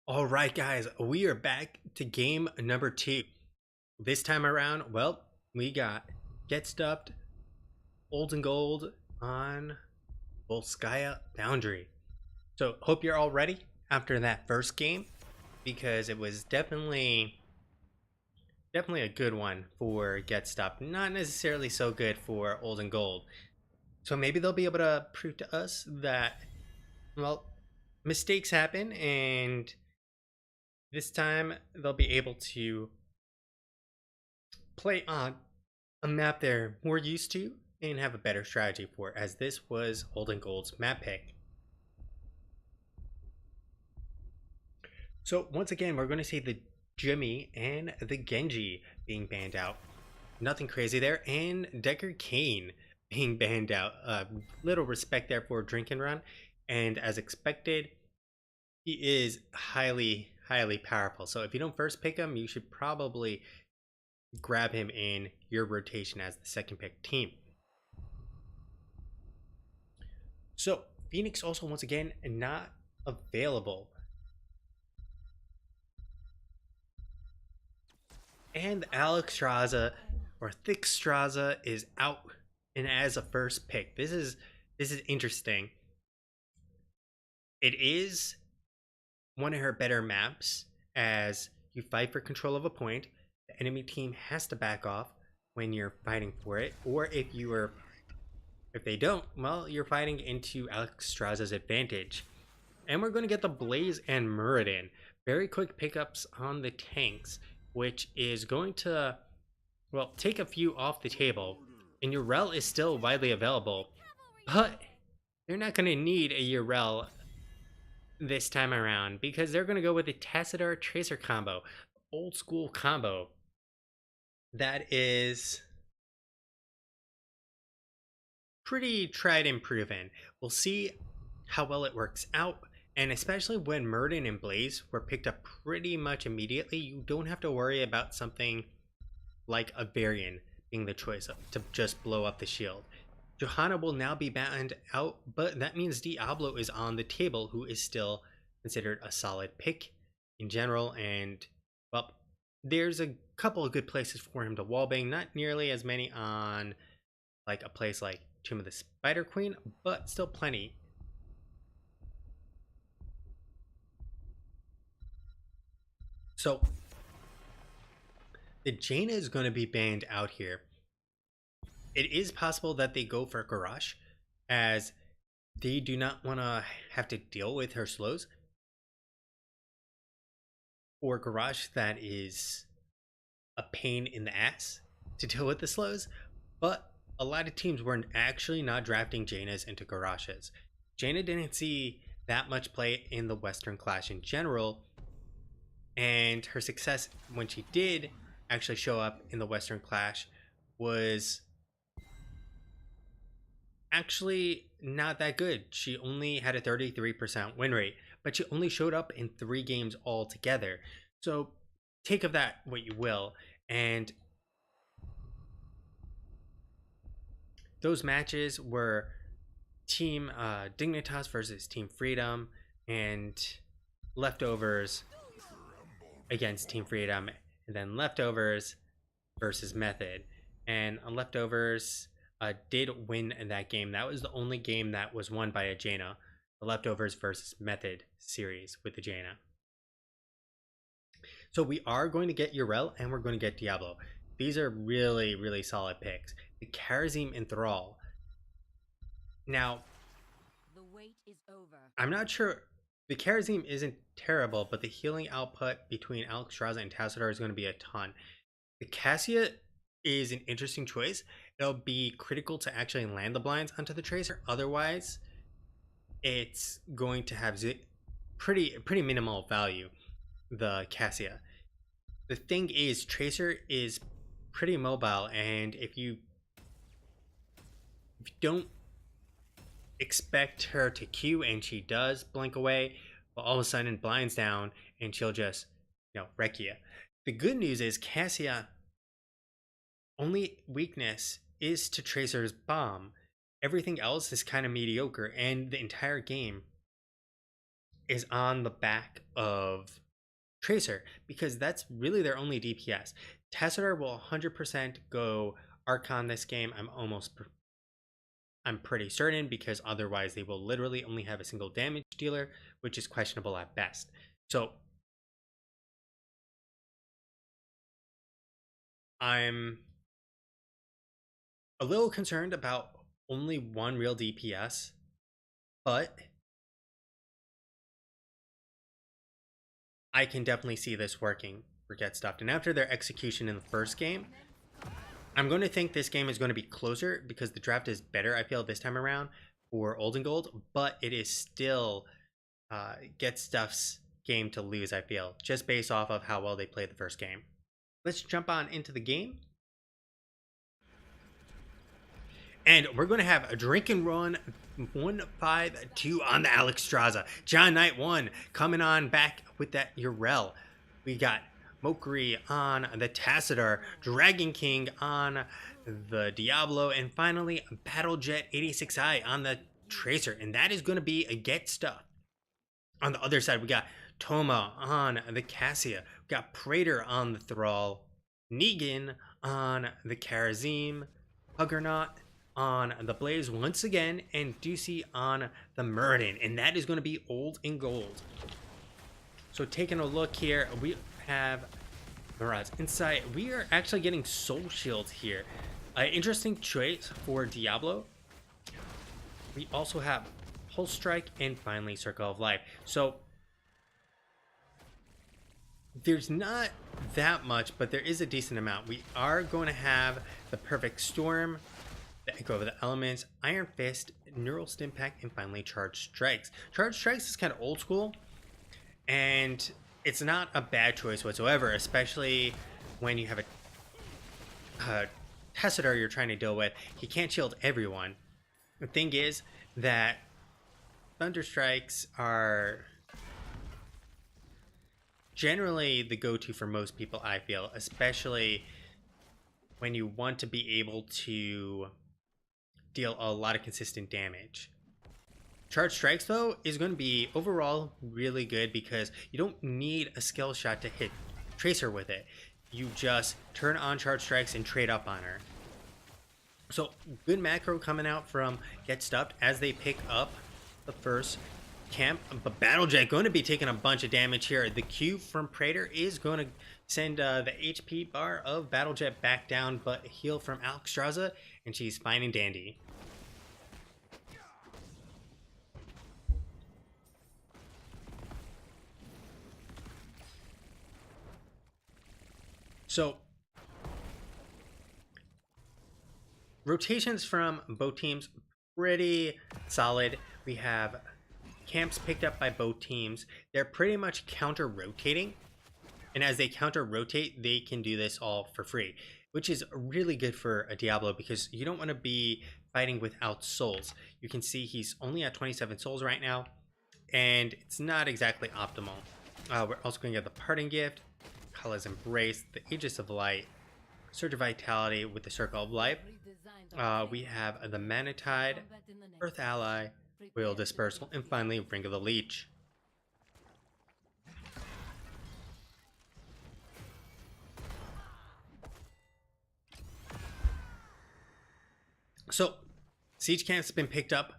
All right, guys, we are back to game number two. This time around, well, we got Get Stuffed, Old and Gold on Volskaya Boundary. So, hope you're all ready after that first game because it was definitely a good one for Get Stuffed. Not necessarily so good for Old and Gold. So maybe they'll be able to prove to us that, well, mistakes happen, and this time they'll be able to play on a map they're more used to and have a better strategy for, as this was Old and Gold's map pick. So once again, we're going to see the Jimmy and the Genji being banned out. Nothing crazy there, and Decker Kane being banned out. Little respect there for Drink and Run, and as expected, he is highly powerful. So if you don't first pick him, you should probably grab him in your rotation as the second pick team. So Phoenix also once again not available. And Alex Straza or Thick Straza is out and as a first pick. This is interesting. It is one of her better maps as you fight for control of a point. The enemy team has to back off when you're fighting for it, or if they don't, well, you're fighting into Alex Straza's advantage. And we're going to get the Blaze and Muradin. Very quick pickups on the tanks, which is going to, well, take a few off the table. And Urel is still widely available, but they're not going to need a Urel this time around because they're going to go with the Tassadar Tracer combo, old school combo that is pretty tried and proven. We'll see how well it works out. And especially when Murden and Blaze were picked up pretty much immediately, you don't have to worry about something like a Varian being the choice to just blow up the shield. Johanna will now be banned out, but that means Diablo is on the table, who is still considered a solid pick in general. And, well, there's a couple of good places for him to wallbang, not nearly as many on like a place like Tomb of the Spider Queen, but still plenty. So the Jaina is going to be banned out here. It is possible that they go for Garrosh, as they do not want to have to deal with her slows. Or Garrosh that is a pain in the ass to deal with the slows. But a lot of teams were actually not drafting Jainas into Garroshes. Jaina didn't see that much play in the Western Clash in general, and her success when she did actually show up in the Western Clash was actually not that good. She only had a 33% win rate, but she only showed up in 3 games altogether. So take of that what you will. And those matches were Team Dignitas versus Team Freedom, and leftovers against Team Freedom, and then leftovers versus Method. And leftovers did win in that game. That was the only game that was won by a Jaina, the leftovers versus Method series with the Jaina. So we are going to get Urel and we're going to get Diablo. These are really solid picks. The Karazim Enthrall. Now, The wait is over. I'm not sure. The Karazim isn't terrible, but the healing output between Alex Straza and Tassadar is going to be a ton. The Cassia is an interesting choice. It'll be critical to actually land the blinds onto the Tracer. Otherwise, it's going to have pretty minimal value, the Cassia. The thing is, Tracer is pretty mobile, and if you don't expect her to Q and she does blink away, but all of a sudden blinds down and she'll just, wreck you. The good news is Cassia only weakness is to Tracer's bomb. Everything else is kind of mediocre, and the entire game is on the back of Tracer, because that's really their only DPS. Tessiter will 100% go Archon this game. I'm pretty certain, because otherwise they will literally only have a single damage dealer, which is questionable at best. So I'm a little concerned about only one real DPS, but I can definitely see this working for Get Stuffed. And after their execution in the first game, I'm going to think this game is going to be closer, because the draft is better, I feel, this time around for Old and Gold, but it is still Get Stuff's game to lose, I feel, just based off of how well they played the first game. Let's jump on into the game. And we're going to have a drink and run 1-5-2 on the Alexstrasza. John Knight 1 coming on back with that Urel. We got Mokri on the Tacitor, Dragon King on the Diablo, and finally Battlejet 86i on the Tracer. And that is going to be a Get Stuff. On the other side, we got Toma on the Cassia. We got Praetor on the Thrall, Negan on the Karazim, Huggernaut on the Blaze once again, and Ducey on the Muradin. And that is going to be Old and Gold. So taking a look here, we have Maraud's Insight. We are actually getting Soul Shield here. Interesting choice for Diablo. We also have Pulse Strike and finally Circle of Life. So there's not that much, but there is a decent amount. We are going to have the Perfect Storm, the Echo of the Elements, Iron Fist, Neural Stimpack, and finally Charged Strikes. Charged Strikes is kind of old school, and it's not a bad choice whatsoever, especially when you have a Tessiter you're trying to deal with. He can't shield everyone. The thing is that Thunder Strikes are generally the go-to for most people, I feel, especially when you want to be able to deal a lot of consistent damage. Charge Strikes, though, is going to be overall really good, because you don't need a skill shot to hit Tracer with it. You just turn on Charge Strikes and trade up on her. So good macro coming out from Get Stuffed as they pick up the first camp. But Battlejet going to be taking a bunch of damage here. The Q from Praetor is going to send the HP bar of Battlejet back down, but heal from Alexstrasza, and she's fine and dandy. So rotations from both teams pretty solid. We have camps picked up by both teams. They're pretty much counter rotating, and as they counter rotate, they can do this all for free, which is really good for a Diablo, because you don't want to be fighting without souls. You can see he's only at 27 souls right now, and it's not exactly optimal. We're also going to get the Parting Gift, Kala's Embrace, the Aegis of Light, Surge of Vitality with the Circle of Life. We have the Mana Tide, Earth Ally, Wheel Dispersal, and finally Ring of the Leech. So Siege Camp's been picked up.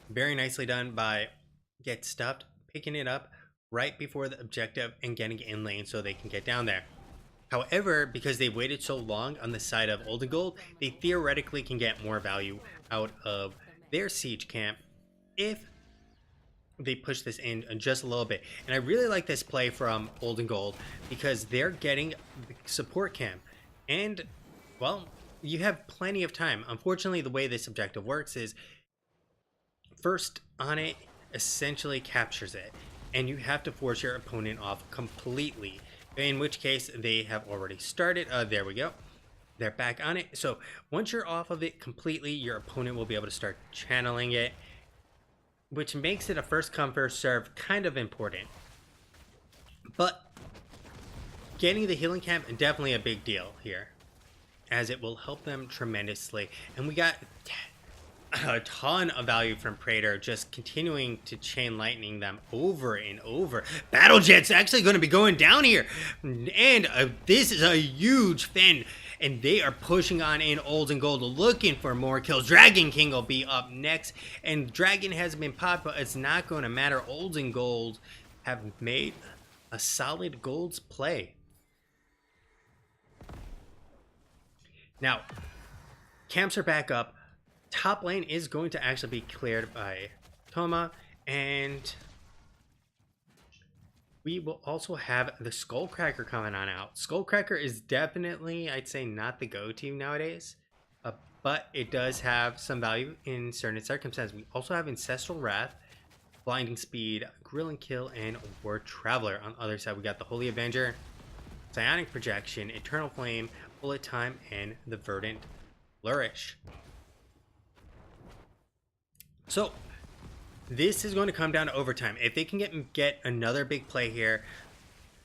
Very nicely done by Get Stuffed, picking it up right before the objective and getting in lane so they can get down there. However, because they waited so long on the side of Old and Gold, they theoretically can get more value out of their Siege Camp if they push this in just a little bit. And I really like this play from Old and Gold, because they're getting the support camp. And, well, you have plenty of time. Unfortunately, the way this objective works is first on it essentially captures it, and you have to force your opponent off completely, in which case they have already started. There we go. They're back on it. So once you're off of it completely, your opponent will be able to start channeling it, which makes it a first come first serve kind of important. But getting the healing camp is definitely a big deal here, as it will help them tremendously. And we got a ton of value from Praetor, just continuing to chain lightning them over and over. Battle Jet's actually going to be going down here, and this is a huge fend, and they are pushing on in Old and Gold, looking for more kills. Dragon King will be up next, and Dragon hasn't been popped, but it's not going to matter. Old and Gold have made a solid Gold's play. Now, camps are back up. Top lane is going to actually be cleared by Toma, and we will also have the Skullcracker coming on out. Skullcracker is definitely, I'd say, not the go-to nowadays, but it does have some value in certain circumstances. We also have Ancestral Wrath, Blinding Speed, Grilling Kill, and Word Traveler. On the other side, we got the Holy Avenger, Psionic Projection, Eternal Flame, Bullet Time, and the Verdant Flourish. So this is going to come down to overtime. If they can get another big play here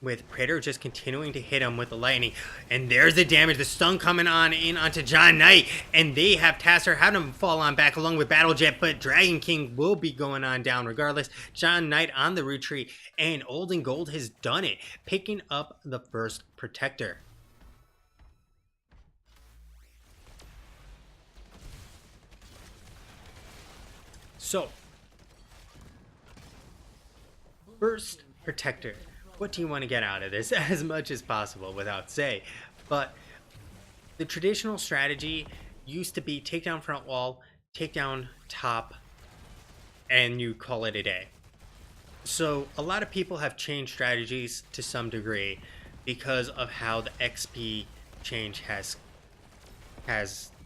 with Praetor just continuing to hit him with the lightning, and there's the damage, the stun coming on in onto John Knight, and they have Tasser have him fall on back along with Battle Jet, but Dragon King will be going on down regardless. John Knight on the retreat, and Old and Gold has done it, picking up the first Protector. So, first Protector. What do you want to get out of this as much as possible without say? But the traditional strategy used to be take down front wall, take down top, and you call it a day. So a lot of people have changed strategies to some degree because of how the XP change has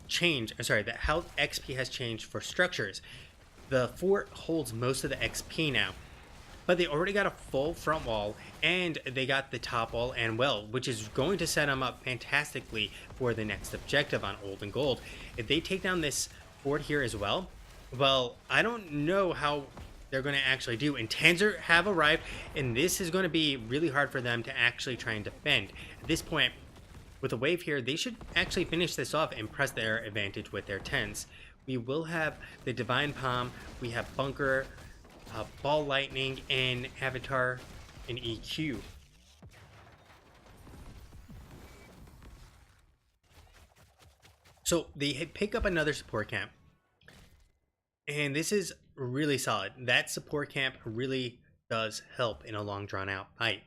changed. How XP has changed for structures. The fort holds most of the XP now, but they already got a full front wall, and they got the top wall and well, which is going to set them up fantastically for the next objective on Old and Gold. If they take down this fort here as well, I don't know how they're going to actually do. And Tanzer have arrived, and this is going to be really hard for them to actually try and defend. At this point, with a wave here, they should actually finish this off and press their advantage with their 10s. We will have the Divine Palm, we have Bunker, Ball Lightning, and Avatar and EQ. So they pick up another support camp, and this is really solid. That support camp really does help in a long drawn out fight.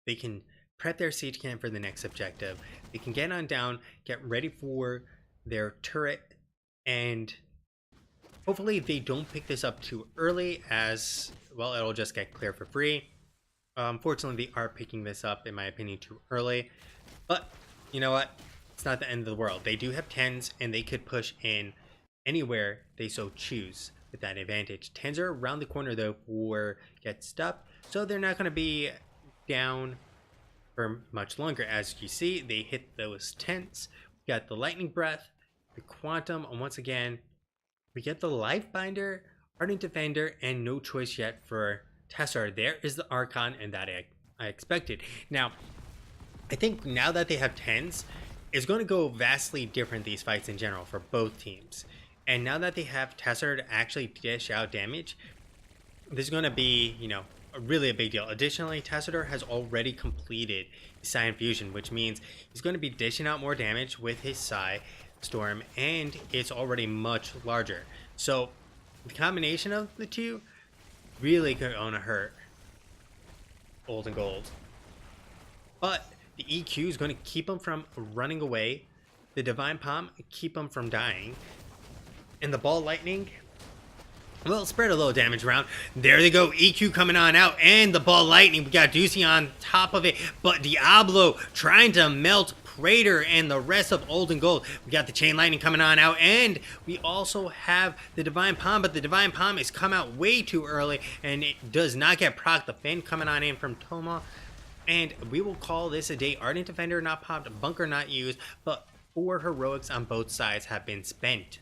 They can prep their siege camp for the next objective. They can get on down, get ready for their turret, and hopefully they don't pick this up too early, as well it'll just get clear for free. Unfortunately, they are picking this up, in my opinion, too early, but you know what, it's not the end of the world. They do have 10s, and they could push in anywhere they so choose with that advantage. 10s are around the corner though for get stuck, so they're not going to be down for much longer. As you see, they hit those 10s. We got the Lightning Breath, the Quantum, and once again we get the Life Binder, Ardent Defender, and no choice yet for Tessar. There is the Archon, and that I expected. Now I think now that they have 10s, it's going to go vastly different, these fights in general for both teams. And now that they have Tessar to actually dish out damage, this is going to be, really a big deal. Additionally, Tessar has already completed Psi Infusion, which means he's going to be dishing out more damage with his Psi Storm, and it's already much larger. So the combination of the two really could own a hurt Old and Gold. But the EQ is going to keep him from running away. The Divine Palm keep him from dying. And the Ball Lightning, well, spread a little damage around. There they go, EQ coming on out, and the Ball Lightning. We got Ducey on top of it, but Diablo trying to melt Praetor and the rest of Old and Gold. We got the Chain Lightning coming on out, and we also have the Divine Palm, but the Divine Palm has come out way too early, and it does not get proc. The Fin coming on in from Toma, and we will call this a day. Ardent Defender not popped, Bunker not used, but 4 heroics on both sides have been spent.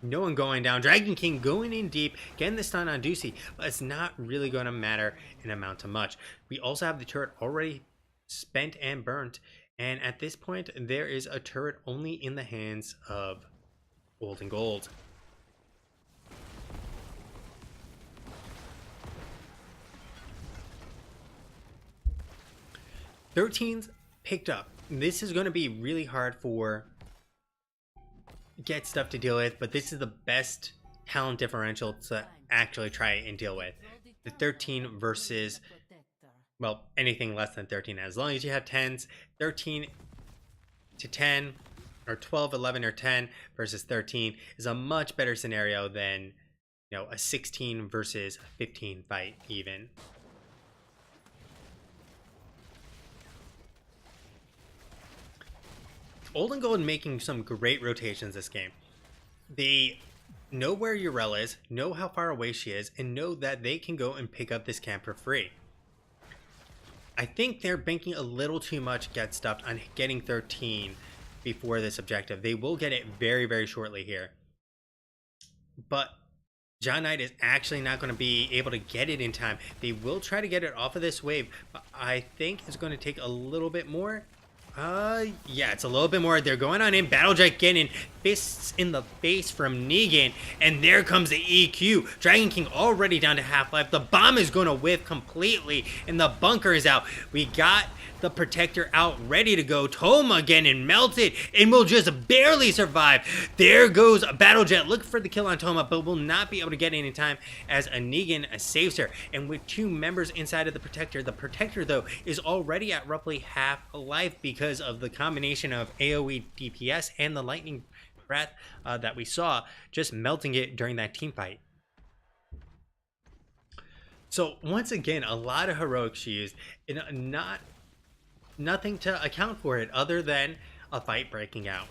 No one going down. Dragon King going in deep, getting the stun on Ducey, but it's not really going to matter in amount to much. We also have the turret already spent and burnt, and at this point there is a turret only in the hands of Old and gold. 13's picked up. This is going to be really hard for Get Stuff to deal with, but this is the best talent differential to actually try and deal with. The 13 versus, well, anything less than 13. As long as you have 10s, 13 to 10 or 12, 11, or 10 versus 13 is a much better scenario than, a 16 versus 15 fight even. Old and Gold making some great rotations this game. They know where Urella is, know how far away she is, and know that they can go and pick up this camp for free. I think they're banking a little too much Get Stuffed on getting 13 before this objective. They will get it very, very shortly here. But John Knight is actually not going to be able to get it in time. They will try to get it off of this wave, but I think it's going to take a little bit more. Yeah, it's a little bit more. They're going on in. Battlejet getting fists in the face from Negan. And there comes the EQ. Dragon King already down to half-life. The bomb is going to whiff completely. And the bunker is out. We got the Protector out, ready to go. Toma getting melted and will just barely survive. There goes Battlejet. Look for the kill on Toma, but will not be able to get any time as a Negan saves her. And with 2 members inside of the Protector, though, is already at roughly half life because of the combination of AoE DPS and the lightning breath that we saw, just melting it during that team fight. So once again, a lot of heroics used, and nothing to account for it other than a fight breaking out.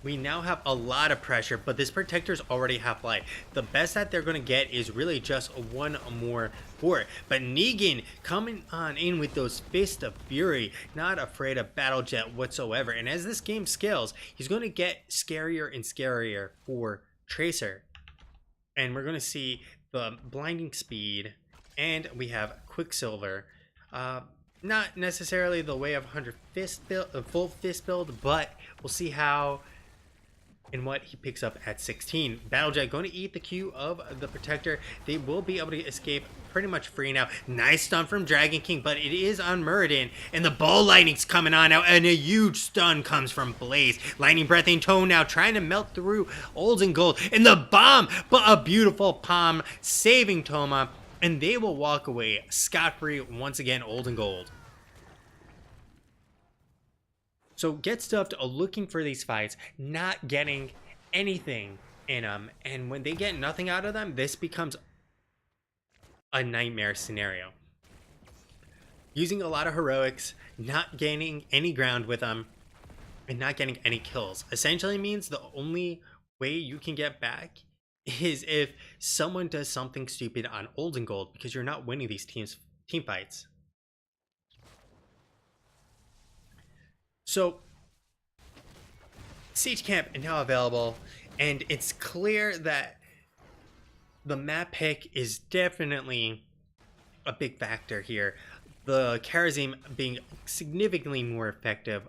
We now have a lot of pressure, but this Protector's already half-life. The best that they're going to get is really just one more for it. But Negan coming on in with those Fists of Fury, not afraid of Battlejet whatsoever. And as this game scales, he's going to get scarier and scarier for Tracer. And we're going to see the blinding speed, and we have Quicksilver. Not necessarily the way of 100 fist build, a full fist build, but we'll see how and what he picks up at 16. Battlejet going to eat the Q of the Protector. They will be able to escape pretty much free now. Nice stun from Dragon King, but it is on Muradin, and the ball lightning's coming on now, and a huge stun comes from Blaze. Lightning Breath in tow now, trying to melt through Old and Gold, and the bomb, but a beautiful palm saving Toma, and they will walk away scot-free once again, Old and Gold. So Get Stuffed looking for these fights, not getting anything in them. And when they get nothing out of them, this becomes a nightmare scenario. Using a lot of heroics, not gaining any ground with them, and not getting any kills. Essentially means the only way you can get back is if someone does something stupid on Old and Gold, because you're not winning these team fights. So, Siege Camp is now available, and it's clear that the map pick is definitely a big factor here. The Kharazim being significantly more effective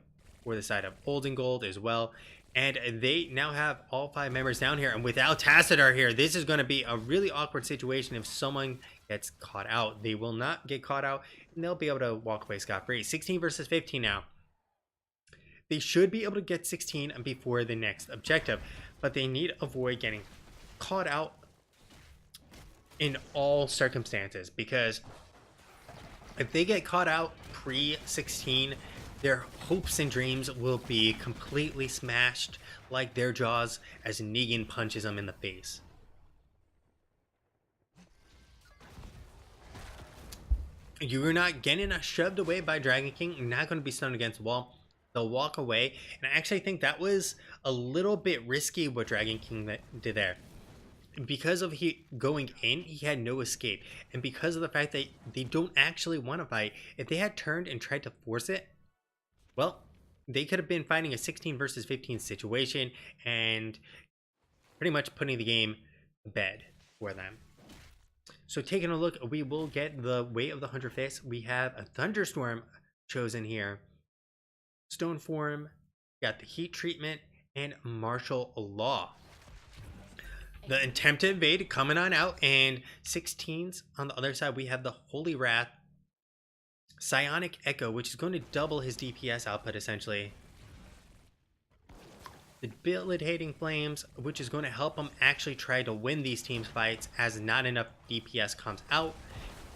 for the side of Old and Gold as well. And they now have all 5 members down here, and without Tassadar here, this is going to be a really awkward situation if someone gets caught out. They will not get caught out, and they'll be able to walk away scot-free. 16 versus 15 now. They should be able to get 16 before the next objective, but they need to avoid getting caught out in all circumstances, because if they get caught out pre-16, their hopes and dreams will be completely smashed like their jaws as Negan punches them in the face. You're not getting shoved away by Dragon King. You're not going to be stunned against the wall. They'll walk away, and I actually think that was a little bit risky what Dragon King did there. Because of he going in, he had no escape, and because of the fact that they don't actually want to fight, if they had turned and tried to force it, well, they could have been fighting a 16 versus 15 situation and pretty much putting the game to bed for them. So taking a look, we will get the Way of the 100 Fists. We have a Thunderstorm chosen here. Stone form, got the heat treatment, and martial law. The attempt to invade coming on out, and 16s on the other side. We have the Holy Wrath, Psionic Echo, which is going to double his DPS output essentially. The Debilitating Flames, which is going to help him actually try to win these teams fights as not enough DPS comes out.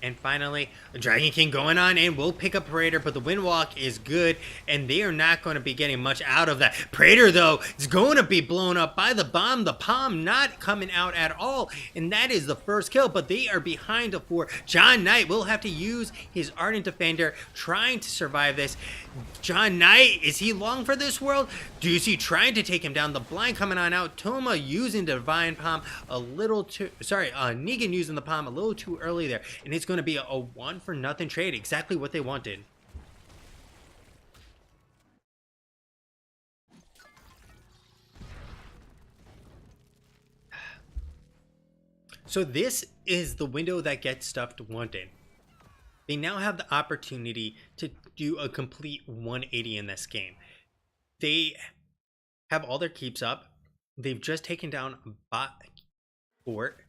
And finally, Dragon King going on in. We'll pick up Praetor, but the Windwalk is good, and they are not going to be getting much out of that. Praetor, though, is going to be blown up by the bomb. The palm not coming out at all, and that is the first kill, but they are behind for John Knight. Will have to use his Ardent Defender, trying to survive this. John Knight, is he long for this world? Ducey trying to take him down. The blind coming on out. Toma using the Divine Palm a little too... Sorry, Negan using the palm a little too early there, and it's going to be a 1-for-nothing trade, exactly what they wanted. So this is the window that Get Stuffed wanted. They now have the opportunity to do a complete 180 in this game. They have all their keeps up. They've just taken down Bot Fort,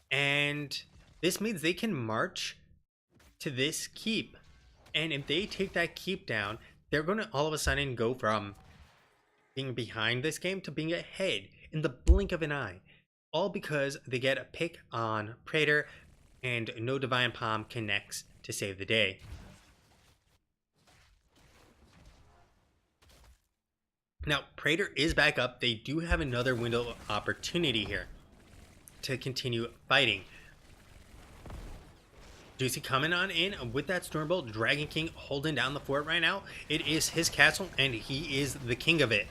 and this means they can march to this keep, and if they take that keep down, they're going to all of a sudden go from being behind this game to being ahead in the blink of an eye, all because they get a pick on Praetor and no Divine Palm connects to save the day. Now Praetor is back up. They do have another window of opportunity here to continue fighting. Juicy coming on in with that Stormbolt. Dragon King holding down the fort right now. It is his castle, and he is the king of it.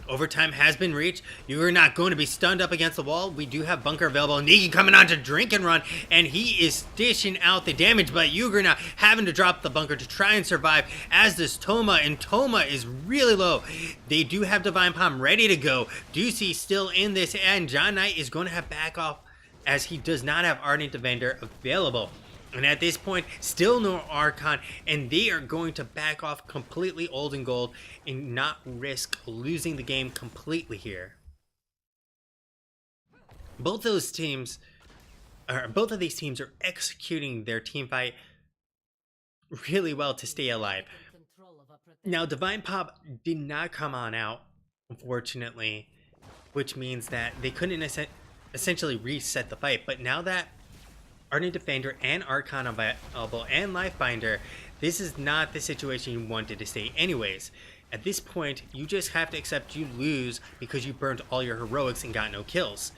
Overtime has been reached. You are not going to be stunned up against the wall. We do have bunker available. Negan coming on to drink and run, and he is dishing out the damage, but Juggernaut having to drop the bunker to try and survive as this Toma, and Toma is really low. They do have Divine Palm ready to go. Ducey still in this, and John Knight is going to have back off as he does not have Ardent Defender available. And at this point, still no Archon, and they are going to back off completely old and gold and not risk losing the game completely here. Both of these teams are executing their team fight really well to stay alive. Now, Divine Pop did not come on out, unfortunately, which means that they couldn't essentially reset the fight. But now that Ardent Defender and Archon available and Lifebinder, this is not the situation you wanted to stay anyways. At this point, you just have to accept you lose because you burned all your heroics and got no kills.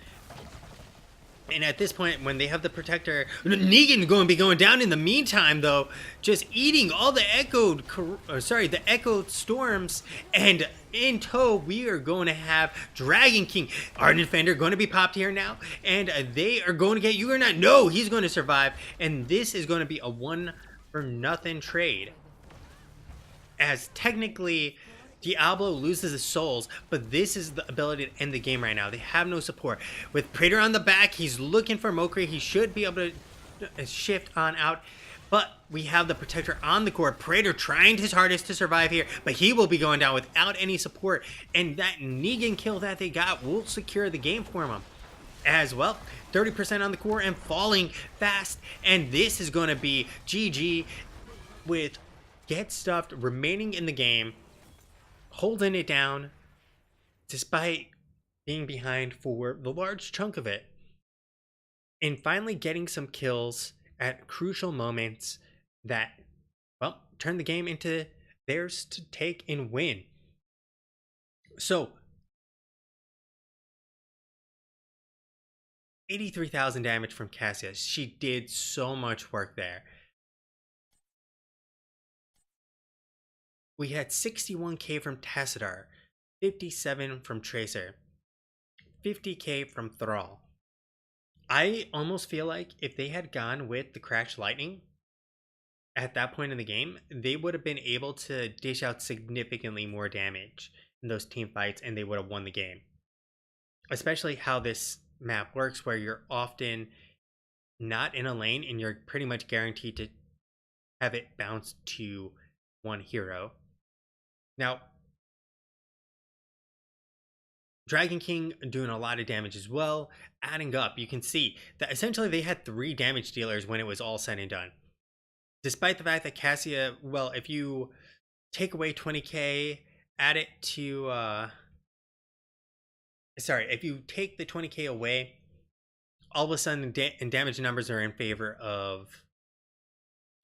And at this point, when they have the Protector, Negan going to be going down in the meantime, though, just eating all the echoed storms. And in tow, we are going to have Dragon King. Ardent Defender going to be popped here now, and they are going to get Juggernaut. No, he's going to survive, and this is going to be a 1-for-nothing trade. As technically, Diablo loses his souls, but this is the ability to end the game right now. They have no support. With Praetor on the back, he's looking for Mokri. He should be able to shift on out, but we have the Protector on the core. Praetor trying his hardest to survive here, but he will be going down without any support, and that Negan kill that they got will secure the game for him. As well, 30% on the core and falling fast, and this is going to be GG with Get Stuffed remaining in the game, holding it down despite being behind for the large chunk of it, and finally getting some kills at crucial moments that, well, turn the game into theirs to take and win. So 83,000 damage from Cassia. She did so much work there. We had 61k from Tassadar, 57 from Tracer, 50k from Thrall. I almost feel like if they had gone with the Crash Lightning at that point in the game, they would have been able to dish out significantly more damage in those team fights, and they would have won the game. Especially how this map works, where you're often not in a lane and you're pretty much guaranteed to have it bounce to one. one hero. Now, Dragon King doing a lot of damage as well, adding up. You can see that essentially they had 3 damage dealers when it was all said and done. Despite the fact that Cassia, well, if you take away 20k, add it to, sorry, if you take the 20k away, all of a sudden damage numbers are in favor of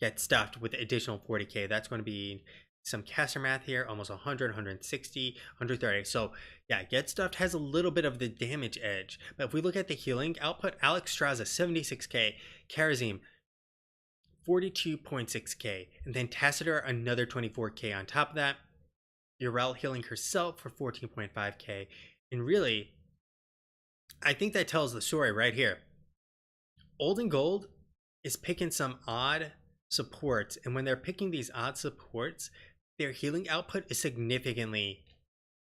Get Stuffed with the additional 40k. That's going to be some caster math here, almost 100, 160, 130. So yeah, Get Stuffed has a little bit of the damage edge. But if we look at the healing output, Alex Straza 76k, Karazim 42.6k, and then Tacitor another 24k on top of that. Urel healing herself for 14.5k. And really, I think that tells the story right here. Old and Gold is picking some odd supports, and when they're picking these odd supports, their healing output is significantly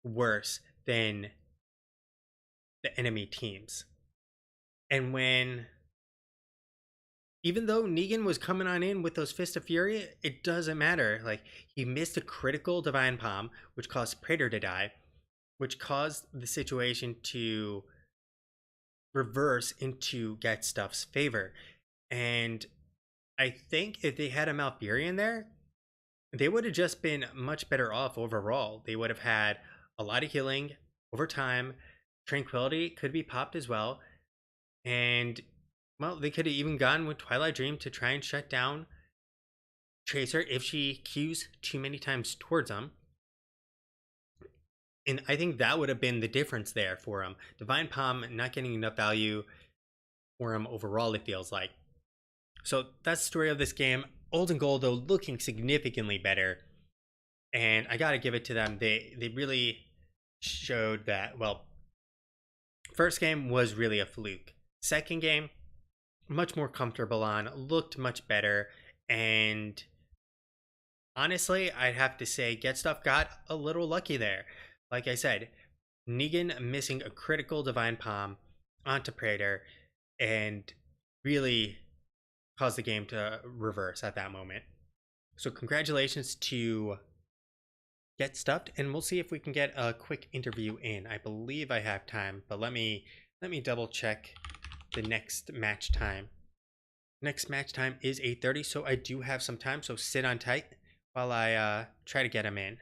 worse than the enemy teams. And when, even though Negan was coming on in with those Fist of Fury, it doesn't matter. Like, he missed a critical Divine Palm, which caused Praetor to die, which caused the situation to reverse into Get Stuff's favor. And I think if they had a Malfurion there, they would have just been much better off overall. They would have had a lot of healing over time. Tranquility could be popped as well. And, well, they could have even gone with Twilight Dream to try and shut down Tracer if she queues too many times towards them. And I think that would have been the difference there for him. Divine Palm not getting enough value for him overall, it feels like. So that's the story of this game. Old and Gold, though, looking significantly better. And I gotta give it to them. They really showed that, well, first game was really a fluke. Second game, much more comfortable on, looked much better. And honestly, I'd have to say Get Stuff got a little lucky there. Like I said, Negan missing a critical Divine Palm onto Praetor and really caused the game to reverse at that moment. So congratulations to Get Stuffed, and we'll see if we can get a quick interview in. I believe I have time, but let me double check the next match time. Next match time is 8:30, so I do have some time, so sit on tight while I try to get him in.